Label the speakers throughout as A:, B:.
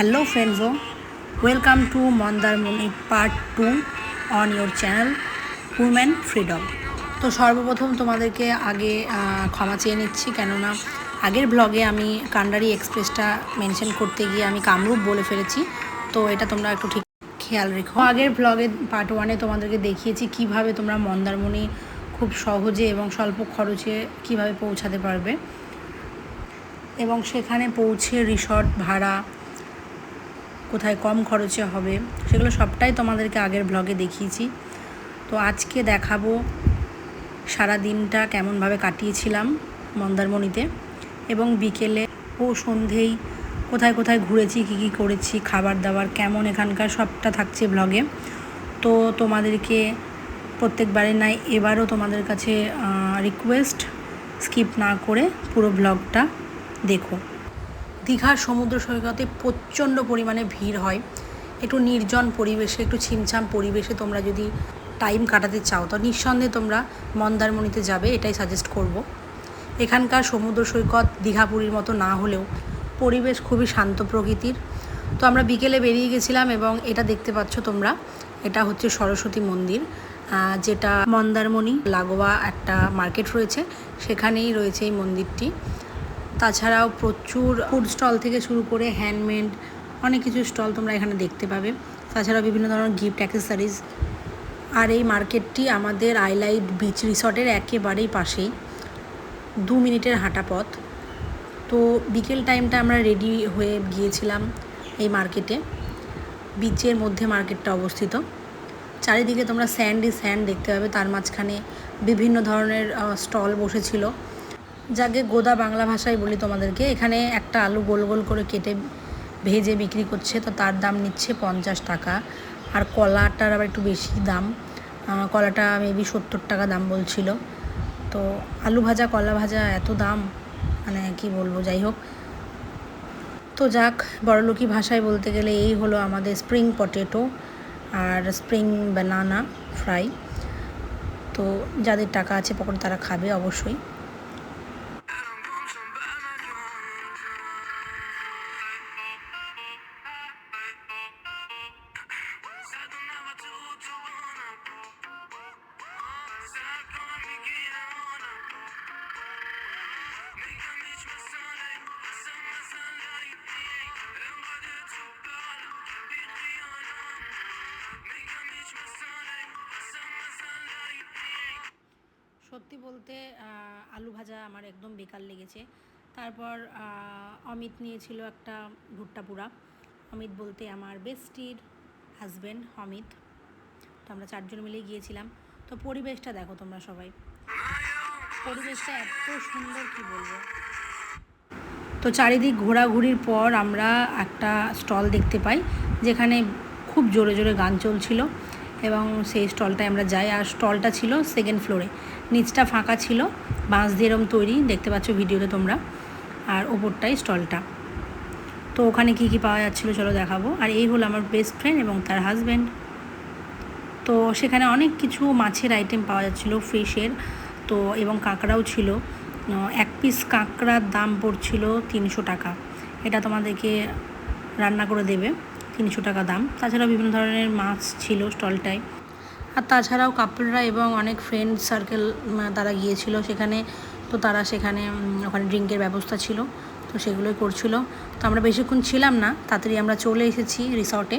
A: Hello friends, welcome to Mandarmoni part 2 on your channel Women Freedom। তো সর্বপ্রথম তোমাদেরকে আগে ক্ষমা চেয়ে নিচ্ছি, কেননা আগের ব্লগে আমি কান্ডারি এক্সপ্রেসটা মেনশন করতে গিয়ে আমি কামরূপ বলে ফেলেছি। তো এটা তোমরা একটু ঠিক খেয়াল রেখো। আগের ব্লগে পার্ট 1-এ তোমাদেরকে দেখিয়েছি কিভাবে তোমরা মন্দারমণি খুব সহজে এবং স্বল্প খরচে কিভাবে পৌঁছাতে পারবে, এবং সেখানে পৌঁছে রিসর্ট ভাড়া কোথায় কম খরচে হবে সেগুলো সবটাই তোমাদেরকে আগের ব্লগে দেখিয়েছি। তো আজকে দেখাবো সারা দিনটা কেমনভাবে কাটিয়েছিলাম মন্দারমণিতে, এবং বিকেলে ও সন্ধেই কোথায় কোথায় ঘুরেছি, কী কী করেছি, খাবার দাবার কেমন এখানকার সবটা থাকছে ব্লগে। তো তোমাদেরকে প্রত্যেকবারে নাই এবারও তোমাদের কাছে রিকোয়েস্ট, স্কিপ না করে পুরো ব্লগটা দেখো। দীঘার সমুদ্র সৈকতে প্রচণ্ড পরিমাণে ভিড় হয়। একটু নির্জন পরিবেশে, একটু ছিমছাম পরিবেশে তোমরা যদি টাইম কাটাতে চাও তো নিঃসন্দেহে তোমরা মন্দারমণিতে যাবে, এটাই সাজেস্ট করব। এখানকার সমুদ্র সৈকত দীঘাপুরীর মতো না হলেও পরিবেশ খুবই শান্ত প্রকৃতির। তো আমরা বিকেলে বেরিয়ে গেছিলাম, এবং এটা দেখতে পাচ্ছ তোমরা, এটা হচ্ছে সরস্বতী মন্দির, যেটা মন্দারমণি লাগোয়া একটা মার্কেট রয়েছে, সেখানেই রয়েছে এই মন্দিরটি। তাছাড়াও প্রচুর ফুড স্টল থেকে শুরু করে হ্যান্ডমেড অনেক কিছু স্টল তোমরা এখানে দেখতে পাবে। তাছাড়াও বিভিন্ন ধরনের গিফট অ্যাক্সেসরিজ। আর এই মার্কেটটি আমাদের আইলাইট বিচ রিসর্টের একেবারেই পাশেই, 2 মিনিটের হাঁটা পথ। তো বিকেল টাইমটা আমরা রেডি হয়ে গিয়েছিলাম এই মার্কেটে। বিচের মধ্যে মার্কেটটা অবস্থিত। চারিদিকে তোমরা স্যান্ডই স্যান্ড দেখতে পাবে, তার মাঝখানে বিভিন্ন ধরনের স্টল বসেছিল, যাকে গোদা বাংলা ভাষায় বলি তোমাদেরকে। এখানে একটা আলু গোল গোল করে কেটে ভেজে বিক্রি করছে, তো তার দাম নিচ্ছে 50 টাকা। আর কলাটার আবার একটু বেশি দাম, কলাটা মেবি 70 টাকা দাম বলছিল। তো আলু ভাজা, কলা ভাজা এত দাম, মানে কি বলবো, যাই হোক। তো যাক, বড়লোকি ভাষায় বলতে গেলে এই হলো আমাদের স্প্রিং পটেটো আর স্প্রিং বানানা ফ্রাই। তো যাদের টাকা আছে পকেটে তারা খাবে অবশ্যই। সত্যি বলতে আলু ভাজা আমার একদম বেকার লেগেছে। তারপর অমিত নিয়েছিল একটা ভুট্টা পোড়া। অমিত বলতে আমার বেস্টির হাজব্যান্ড অমিত। তো আমরা 4 জন মিলে গিয়েছিলাম। তো পরিবেশটা দেখো তোমরা সবাই, পরিবেশটা এত সুন্দর কি বলবো। তো চারিদিক ঘোরাঘুরির পর আমরা একটা স্টল দেখতে পাই, যেখানে খুব জোরে জোরে গান চলছিল, এবং সেই স্টলটায় আমরা যাই। আর স্টলটা ছিল 2nd ফ্লোরে, নিচটা ফাঁকা ছিল, বাঁশ দিয়ে এরম তৈরি, দেখতে পাচ্ছ ভিডিওতে তোমরা। আর ওপরটাই স্টলটা। তো ওখানে কী কী পাওয়া যাচ্ছিলো চলো দেখাবো। আর এই হলো আমার বেস্ট ফ্রেন্ড এবং তার হাজব্যান্ড। তো সেখানে অনেক কিছু মাছের আইটেম পাওয়া যাচ্ছিলো, ফিশের। তো এবং কাঁকড়াও ছিল। 1 পিস কাঁকড়ার দাম পড়ছিল 300 টাকা। এটা তোমাদেরকে রান্না করে দেবে, 300 টাকা দাম। তাছাড়াও বিভিন্ন ধরনের মাছ ছিল স্টলটায়। আর তাছাড়াও কাপলরা এবং অনেক ফ্রেন্ড সার্কেল তারা গিয়েছিল সেখানে। তো তারা সেখানে ওখানে ড্রিঙ্কের ব্যবস্থা ছিল, তো সেগুলোই করছিল। তো আমরা বেশিক্ষণ ছিলাম না, তাড়াতাড়ি আমরা চলে এসেছি রিসর্টে।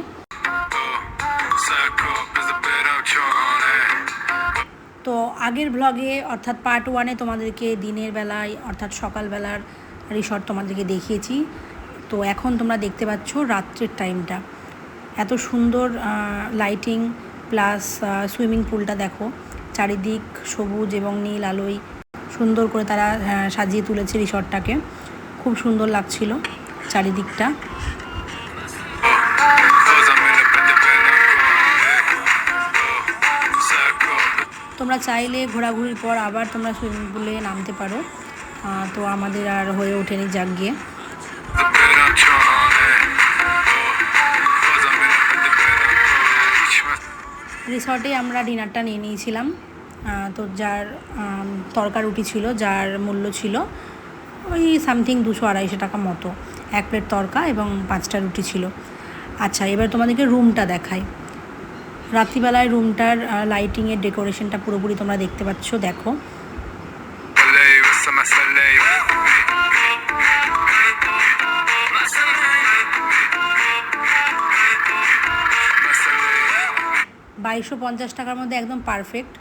A: তো আগের ব্লগে অর্থাৎ পার্ট 1-এ তোমাদেরকে দিনের বেলায় অর্থাৎ সকালবেলার রিসর্ট তোমাদেরকে দেখিয়েছি। তো এখন তোমরা দেখতে পাচ্ছ রাত্রের টাইমটা, এত সুন্দর লাইটিং প্লাস সুইমিং পুলটা দেখো, চারিদিক সবুজ এবং নীল আলোয় সুন্দর করে তারা সাজিয়ে তুলেছে রিসর্টটাকে। খুব সুন্দর লাগছিল চারিদিকটা। তোমরা চাইলে ঘোরাঘুরির পর আবার তোমরা সুইমিং পুলে নামতে পারো। তো আমাদের আর হয়ে ওঠেনি যাক গিয়ে। রিসর্টে আমরা ডিনারটা নিয়ে নিয়েছিলাম। তো যার তরকা রুটি ছিল, যার মূল্য ছিল ওই সামথিং 200-250 টাকা মতো। 1 প্লেট তরকা এবং 5টা রুটি ছিল। আচ্ছা, এবার তোমাদেরকে রুমটা দেখাই। রাত্রিবেলায় রুমটার লাইটিংয়ের ডেকোরেশনটা পুরোপুরি তোমরা দেখতে পাচ্ছ, দেখো। $2250 টাকার মধ্যে একদম পারফেক্ট।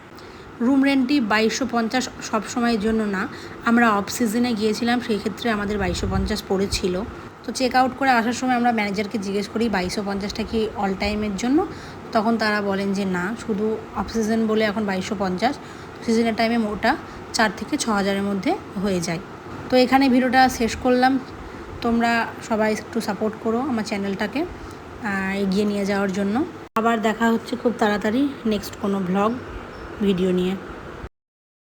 A: রুম রেন্টটি 2250 সবসময়ের জন্য না, আমরা অফ সিজনে গিয়েছিলাম, সেই ক্ষেত্রে আমাদের 2250 পড়েছিল। তো চেক আউট করে আসার সময় আমরা ম্যানেজারকে জিজ্ঞেস করি 2250টা কি অল টাইমের জন্য, তখন তারা বলেন যে না, শুধু অফ সিজন বলে এখন 2250, সিজনের টাইমে ওটা 4 থেকে 6000-এর মধ্যে হয়ে যায়। তো এখানে ভিডিওটা শেষ করলাম। তোমরা সবাই একটু সাপোর্ট করো আমার চ্যানেলটাকে এগিয়ে নিয়ে যাওয়ার জন্য। আবার দেখা হচ্ছে খুব তাড়াতাড়ি নেক্সট কোনো ব্লগ ভিডিও নিয়ে।